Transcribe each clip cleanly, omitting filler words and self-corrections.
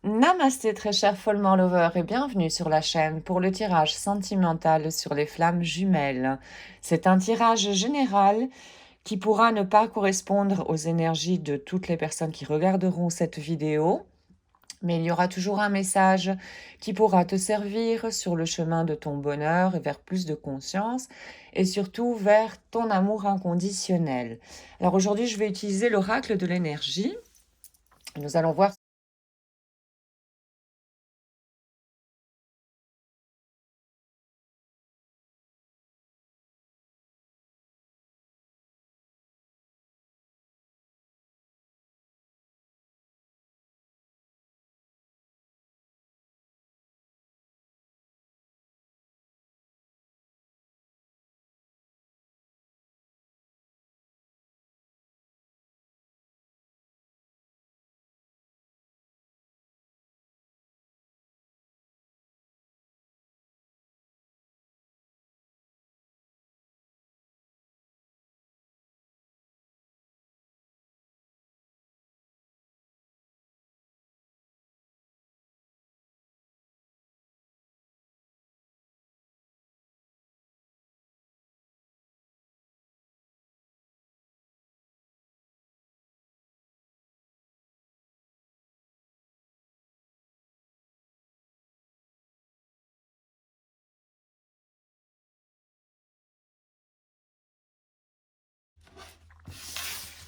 Namasté très cher Follement Lover et bienvenue sur la chaîne pour le tirage sentimental sur les flammes jumelles. C'est un tirage général qui pourra ne pas correspondre aux énergies de toutes les personnes qui regarderont cette vidéo, mais il y aura toujours un message qui pourra te servir sur le chemin de ton bonheur et vers plus de conscience et surtout vers ton amour inconditionnel. Alors aujourd'hui, je vais utiliser l'oracle de l'énergie. Nous allons voir.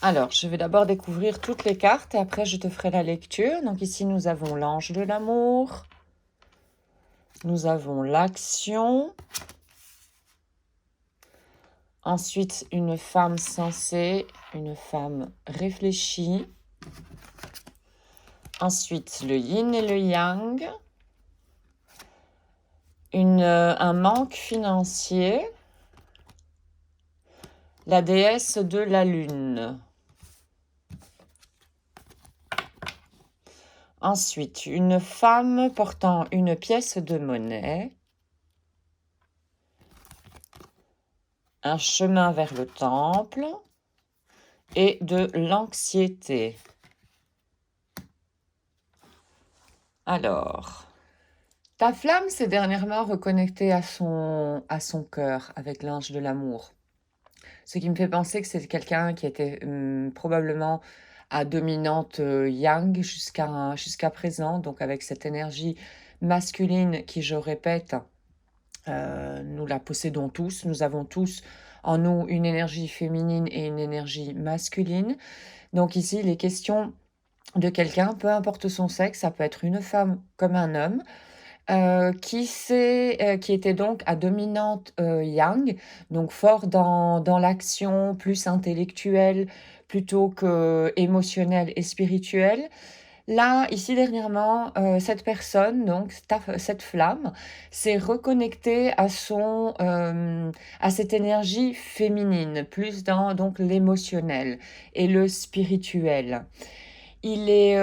Alors, je vais d'abord découvrir toutes les cartes et après je te ferai la lecture. Donc ici, nous avons l'ange de l'amour, nous avons l'action, ensuite une femme sensée, une femme réfléchie, ensuite le yin et le yang, un manque financier, la déesse de la lune. Ensuite, une femme portant une pièce de monnaie, un chemin vers le temple et de l'anxiété. Alors, ta flamme s'est dernièrement reconnectée à son cœur avec l'ange de l'amour. Ce qui me fait penser que c'est quelqu'un qui était probablement à dominante yang jusqu'à présent, donc avec cette énergie masculine qui, je répète, nous la possédons tous. Nous avons tous en nous une énergie féminine et une énergie masculine. Donc ici, les questions de quelqu'un, peu importe son sexe, ça peut être une femme comme un homme, qui était donc à dominante yang, donc fort dans l'action, plus intellectuelle plutôt que émotionnelle et spirituelle. Là, ici dernièrement, cette personne, donc cette flamme, s'est reconnectée à cette énergie féminine, plus dans donc l'émotionnel et le spirituel. Il est,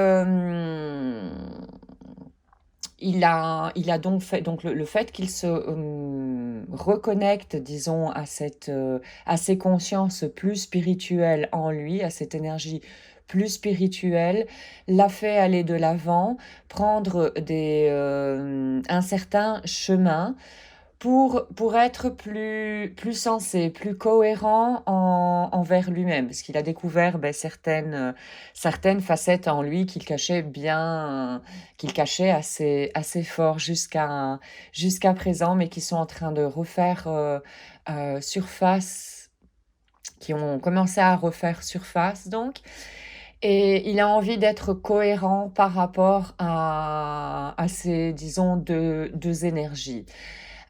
il a donc fait donc le fait qu'il se reconnecte, disons, à ces consciences plus spirituelles en lui, à cette énergie plus spirituelle, l'a fait aller de l'avant, prendre un certain chemin pour être plus sensé, plus cohérent envers lui-même, parce qu'il a découvert certaines facettes en lui qu'il cachait assez fort jusqu'à présent, mais qui sont en train de refaire surface, qui ont commencé à refaire surface donc. Et il a envie d'être cohérent par rapport à ces, disons, deux énergies.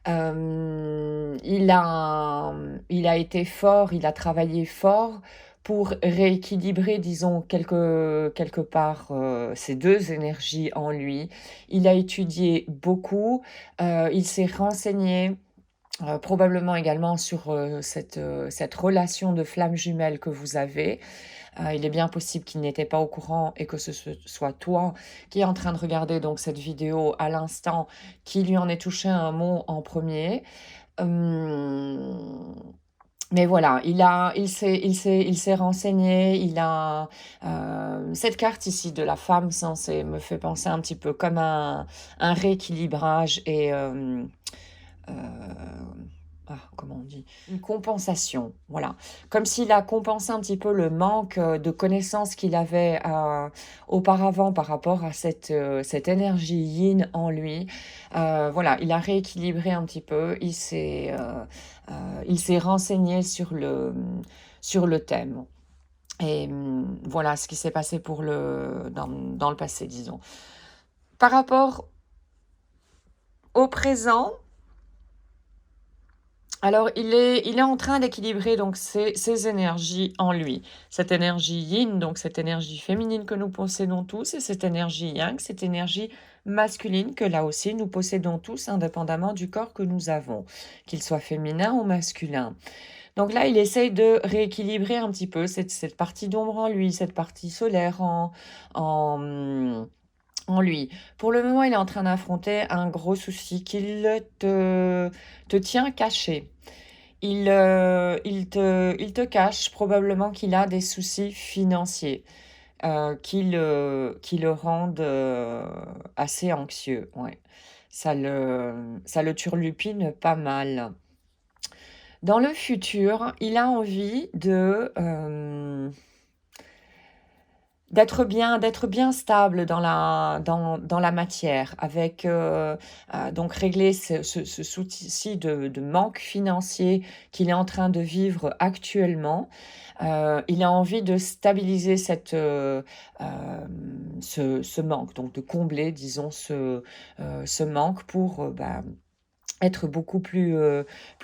Il a été fort, il a travaillé fort pour rééquilibrer, disons, quelque part, ces deux énergies en lui. Il a étudié beaucoup, il s'est renseigné, probablement également sur cette relation de flamme jumelle que vous avez. Il est bien possible qu'il n'était pas au courant et que ce soit toi qui est en train de regarder donc cette vidéo à l'instant, qui lui en est touché un mot en premier. Mais voilà, il s'est renseigné, cette carte ici de la femme censée me fait penser un petit peu comme un rééquilibrage et heu, comment on dit? Une compensation, voilà. Comme s'il a compensé un petit peu le manque, de connaissances qu'il avait, auparavant par rapport à cette énergie yin en lui. Voilà, il a rééquilibré un petit peu, il s'est renseigné sur le thème et voilà ce qui s'est passé pour dans le passé, disons. Par rapport au présent, alors il est en train d'équilibrer donc ses énergies en lui. Cette énergie yin, donc cette énergie féminine que nous possédons tous et cette énergie yang, cette énergie masculine que là aussi nous possédons tous indépendamment du corps que nous avons, qu'il soit féminin ou masculin. Donc là, il essaye de rééquilibrer un petit peu cette partie d'ombre en lui, cette partie solaire en, mmh, en lui. Pour le moment, il est en train d'affronter un gros souci qu'il te tient caché. Il te cache probablement qu'il a des soucis financiers, qui le rendent, assez anxieux, ouais. Ça le turlupine pas mal. Dans le futur, il a envie d'être bien stable dans la matière avec, donc régler ce souci de manque financier qu'il est en train de vivre actuellement. Il a envie de stabiliser ce manque, donc de combler, disons, ce manque pour, être beaucoup plus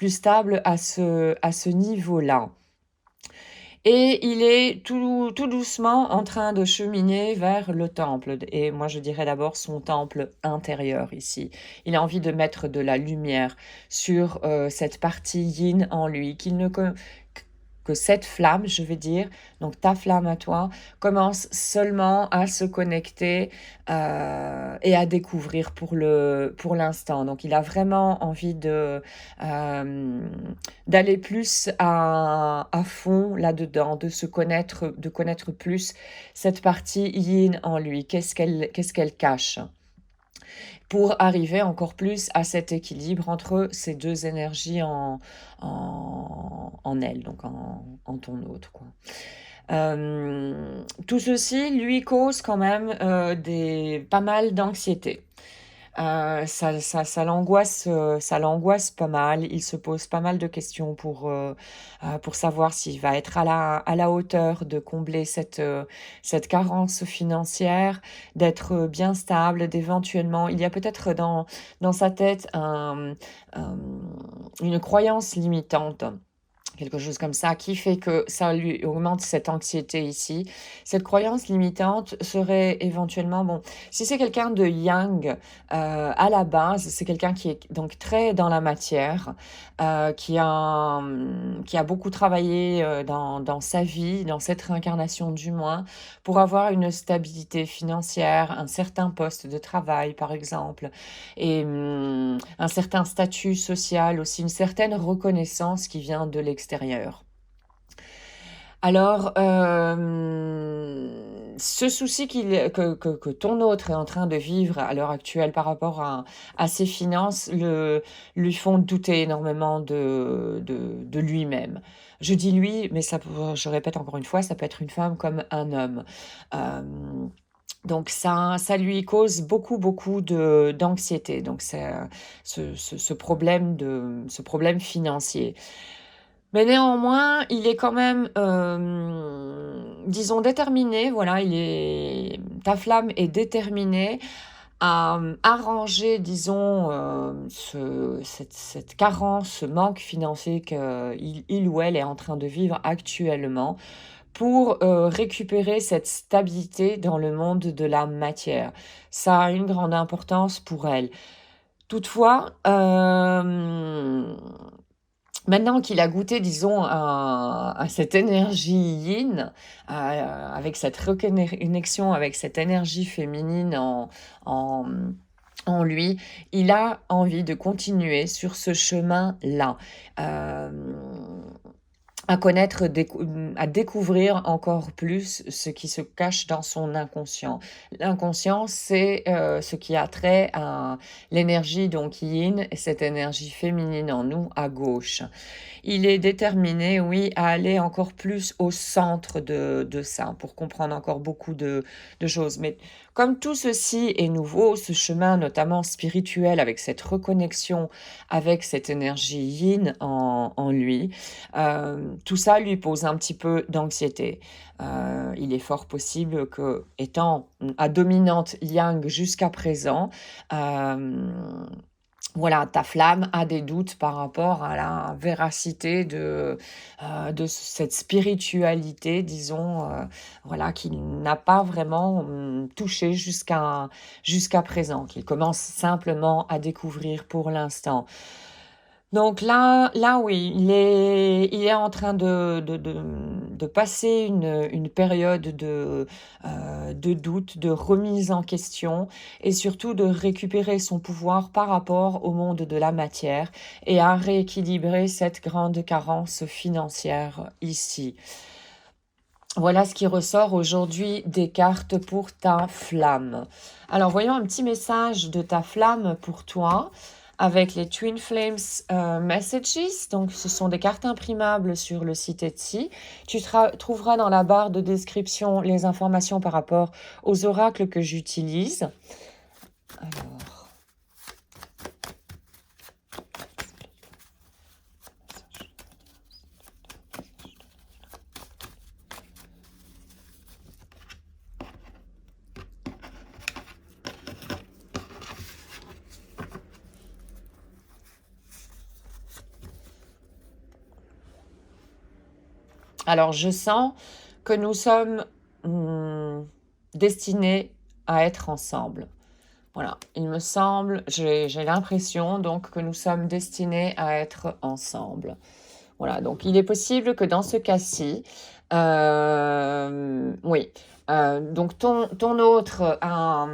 stable à ce niveau-là. Et il est tout doucement en train de cheminer vers le temple et moi je dirais d'abord son temple intérieur ici. Il a envie de mettre de la lumière sur, cette partie yin en lui, qu'il ne co que cette flamme, je vais dire, donc ta flamme à toi, commence seulement à se connecter, et à découvrir pour l'instant. Donc il a vraiment envie hem, d'aller plus à fond là-dedans, de connaître plus cette partie yin en lui. Qu'est-ce qu'elle cache? Pour arriver encore plus à cet équilibre entre ces 2 énergies en elle, donc en ton autre, quoi. Tout ceci lui cause quand même, pas mal d'anxiété. Ça l'angoisse pas mal. Il se pose pas mal de questions pour savoir s'il va être à la hauteur de combler cette carence financière, d'être bien stable, d'éventuellement il y a peut-être dans sa tête une croyance limitante. Quelque chose comme ça, qui fait que ça lui augmente cette anxiété ici. Cette croyance limitante serait éventuellement, bon, si c'est quelqu'un de yang, à la base, c'est quelqu'un qui est donc très dans la matière, qui a beaucoup travaillé, dans sa vie, dans cette réincarnation du moins, pour avoir une stabilité financière, un certain poste de travail, par exemple et un certain statut social aussi, une certaine reconnaissance qui vient de l'extérieur. Alors, ce souci que ton autre est en train de vivre à l'heure actuelle par rapport à ses finances lui font douter énormément de lui-même. Je dis «lui», mais je répète encore une fois, ça peut être une femme comme un homme. Hem donc ça lui cause beaucoup, beaucoup d'anxiété, donc c'est, ce problème financier. Mais néanmoins, il est quand même, disons déterminé, voilà, ta flamme est déterminée à, arranger, disons, cette carence, ce manque financier qu'il ou elle est en train de vivre actuellement pour, récupérer cette stabilité dans le monde de la matière. Ça a une grande importance pour elle. Toutefois, maintenant qu'il a goûté, disons, à cette énergie yin, avec cette reconnexion avec cette énergie féminine en, en lui, il a envie de continuer sur ce chemin-là. Hem à connaître, à découvrir encore plus ce qui se cache dans son inconscient. L'inconscient, c'est, ce qui a trait à l'énergie donc yin et cette énergie féminine en nous à gauche. Il est déterminé, oui, à aller encore plus au centre de ça, pour comprendre encore beaucoup de choses. Mais comme tout ceci est nouveau, ce chemin notamment spirituel avec cette reconnexion avec cette énergie yin en lui, tout ça lui pose un petit peu d'anxiété. Il est fort possible que, étant à dominante yang jusqu'à présent, hem voilà, ta flamme a des doutes par rapport à la véracité de cette spiritualité, disons, voilà, qu'il n'a pas vraiment, touchée jusqu'à présent, qu'il commence simplement à découvrir pour l'instant. Donc là oui, il est en train de passer une période de doute, de remise en question et surtout de récupérer son pouvoir par rapport au monde de la matière et à rééquilibrer cette grande carence financière ici. Voilà ce qui ressort aujourd'hui des cartes pour ta flamme. Alors voyons un petit message de ta flamme pour toi avec les Twin Flames Messages. Donc ce sont des cartes imprimables sur le site Etsy. Tu trouveras dans la barre de description les informations par rapport aux oracles que j'utilise. Alors, je sens que nous sommes destinés à être ensemble. Voilà, il me semble, j'ai l'impression donc que nous sommes destinés à être ensemble. Voilà, donc il est possible que dans ce cas-ci, oui, donc ton autre a,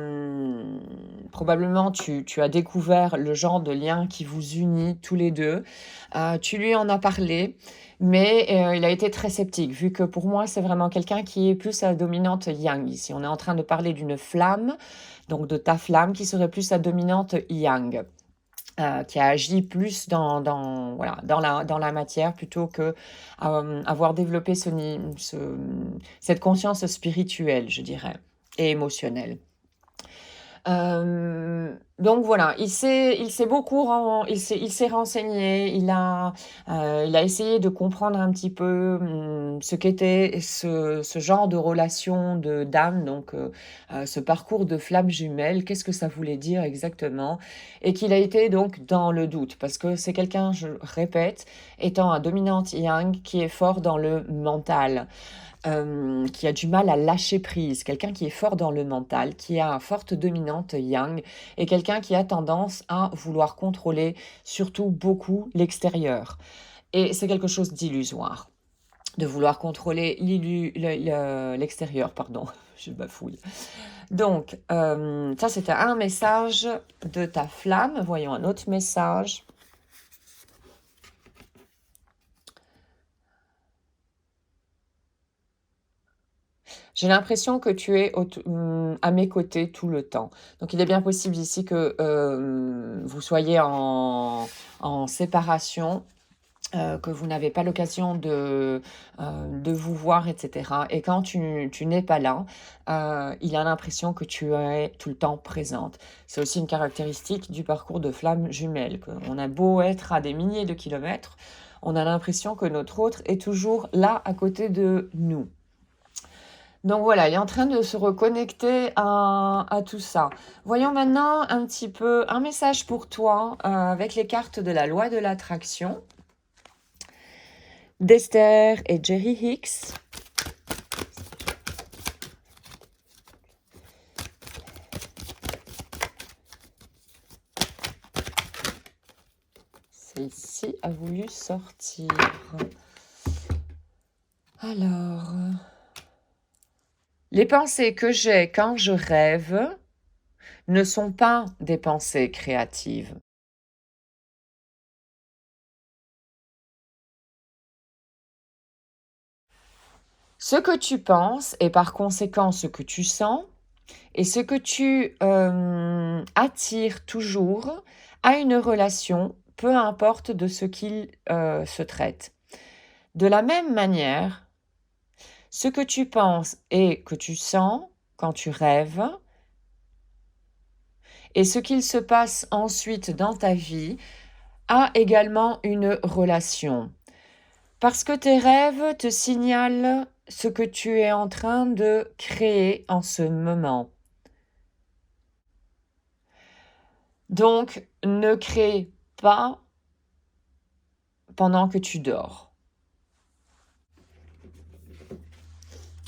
probablement tu as découvert le genre de lien qui vous unit tous les 2. Tu lui en as parlé, mais il a été très sceptique, vu que pour moi, c'est vraiment quelqu'un qui est plus à dominante yang ici. On est en train de parler d'une flamme, donc de ta flamme qui serait plus à dominante yang. Qui a agi plus voilà, dans la matière plutôt que, avoir développé cette conscience spirituelle, je dirais, et émotionnelle. Donc voilà, il s'est beaucoup il s'est renseigné, il a essayé de comprendre un petit peu, ce qu'était ce genre de relation de d'âme, donc ce parcours de flammes jumelles, qu'est-ce que ça voulait dire exactement? Et qu'il a été donc dans le doute parce que c'est quelqu'un, je répète, étant un dominante yang qui est fort dans le mental. Qui a du mal à lâcher prise, quelqu'un qui est fort dans le mental, qui a une forte dominante yang et quelqu'un qui a tendance à vouloir contrôler surtout beaucoup l'extérieur et c'est quelque chose d'illusoire, de vouloir contrôler l'extérieur, pardon, je bafouille. Donc ça, c'était un message de ta flamme. Voyons un autre message. J'ai l'impression que tu es à mes côtés tout le temps. Donc il est bien possible ici que, vous soyez en séparation, que vous n'avez pas l'occasion de vous voir et cetera et quand tu n'es pas là, il a l'impression que tu es tout le temps présente. C'est aussi une caractéristique du parcours de flamme jumelle, qu'on a beau être à des milliers de kilomètres, on a l'impression que notre autre est toujours là à côté de nous. Donc voilà, il est en train de se reconnecter à tout ça. Voyons maintenant un petit peu un message pour toi avec les cartes de la loi de l'attraction d'Esther et Jerry Hicks. Celle-ci a voulu sortir. Alors, les pensées que j'ai quand je rêve ne sont pas des pensées créatives. Ce que tu penses et par conséquent ce que tu sens et ce que tu, attires toujours à une relation, peu importe de ce qu'il, se traite. De la même manière, ce que tu penses et que tu sens quand tu rêves et ce qu'il se passe ensuite dans ta vie a également une relation. Parce que tes rêves te signalent ce que tu es en train de créer en ce moment. Donc, ne crée pas pendant que tu dors.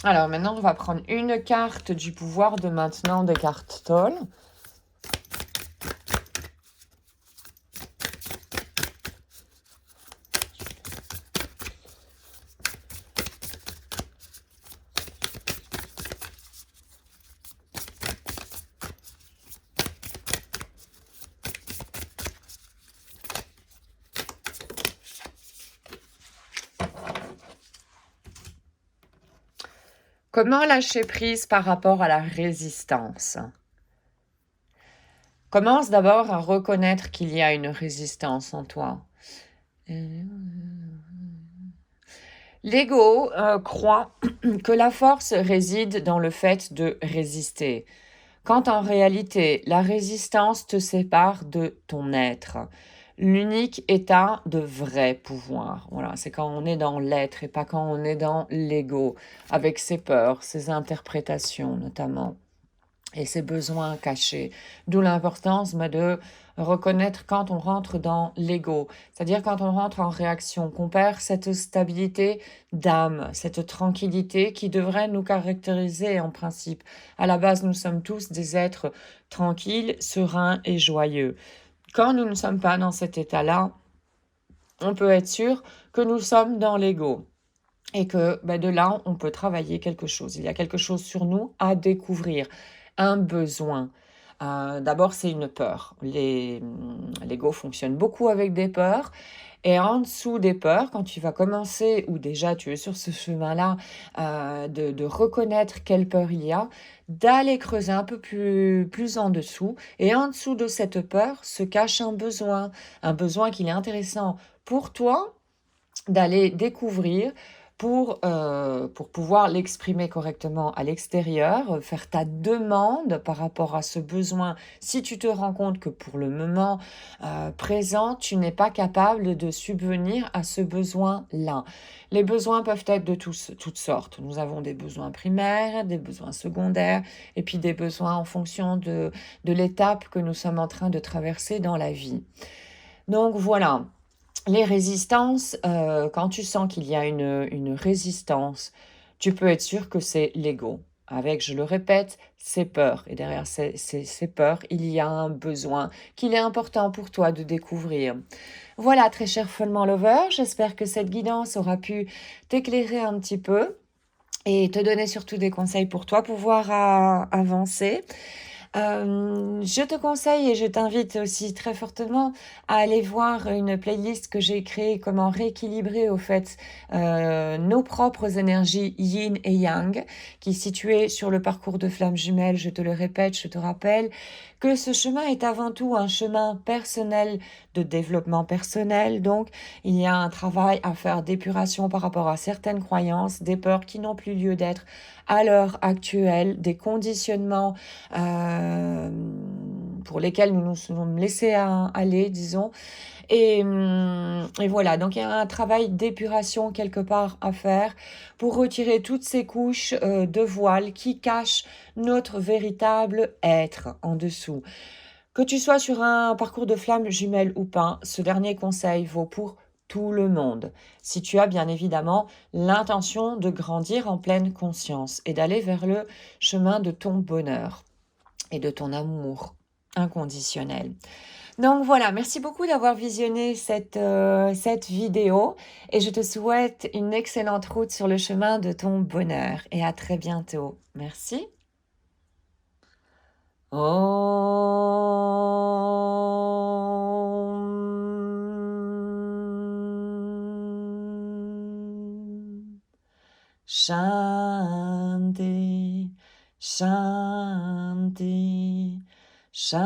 Alors maintenant, on va prendre une carte du pouvoir de maintenant des cartes Toll. Comment lâcher prise par rapport à la résistance? Commence d'abord à reconnaître qu'il y a une résistance en toi. L'ego croit que la force réside dans le fait de résister, quand en réalité la résistance te sépare de ton être. L'unique état de vrai pouvoir, voilà, c'est quand on est dans l'être et pas quand on est dans l'ego, avec ses peurs, ses interprétations notamment et ses besoins cachés. D'où l'importance de reconnaître quand on rentre dans l'ego, c'est-à-dire quand on rentre en réaction, qu'on perd cette stabilité d'âme, cette tranquillité qui devrait nous caractériser en principe. À la base, nous sommes tous des êtres tranquilles, sereins et joyeux. Quand nous ne sommes pas dans cet état-là, on peut être sûr que nous sommes dans l'ego. Et que de là, on peut travailler quelque chose. Il y a quelque chose sur nous à découvrir, un besoin. D'abord, c'est une peur. L'ego fonctionne beaucoup avec des peurs. Et en dessous des peurs, quand tu vas commencer, ou déjà tu es sur ce chemin-là, de reconnaître quelle peur il y a, d'aller creuser un peu plus en dessous. Et en dessous de cette peur se cache un besoin qu'il est intéressant pour toi d'aller découvrir pour pouvoir l'exprimer correctement à l'extérieur, faire ta demande par rapport à ce besoin. Si tu te rends compte que pour le moment présent, tu n'es pas capable de subvenir à ce besoin-là. Les besoins peuvent être de toutes sortes. Nous avons des besoins primaires, des besoins secondaires, et puis des besoins en fonction de l'étape que nous sommes en train de traverser dans la vie. Donc voilà. Les résistances, quand tu sens qu'il y a une résistance, tu peux être sûr que c'est l'ego. Avec, je le répète, ces peurs. Et derrière ces peurs, il y a un besoin qu'il est important pour toi de découvrir. Voilà, très cher Follement Lover, j'espère que cette guidance aura pu t'éclairer un petit peu et te donner surtout des conseils pour toi pouvoir avancer. Je te conseille et je t'invite aussi très fortement à aller voir une playlist que j'ai créée, comment rééquilibrer au fait nos propres énergies yin et yang, qui est située sur le parcours de flammes jumelles. Je te le répète, je te rappelle que ce chemin est avant tout un chemin personnel de développement personnel. Donc, il y a un travail à faire d'épuration par rapport à certaines croyances, des peurs qui n'ont plus lieu d'être à l'heure actuelle, des conditionnements pour lesquels nous nous sommes laissés aller, disons. Et voilà, donc il y a un travail d'épuration quelque part à faire pour retirer toutes ces couches de voile qui cachent notre véritable être en dessous. Que tu sois sur un parcours de flammes jumelles ou pas, ce dernier conseil vaut pour tout le monde. Si tu as bien évidemment l'intention de grandir en pleine conscience et d'aller vers le chemin de ton bonheur et de ton amour inconditionnel. Donc voilà, merci beaucoup d'avoir visionné cette vidéo et je te souhaite une excellente route sur le chemin de ton bonheur et à très bientôt. Merci. Om Shanti, Shanti, Shanti.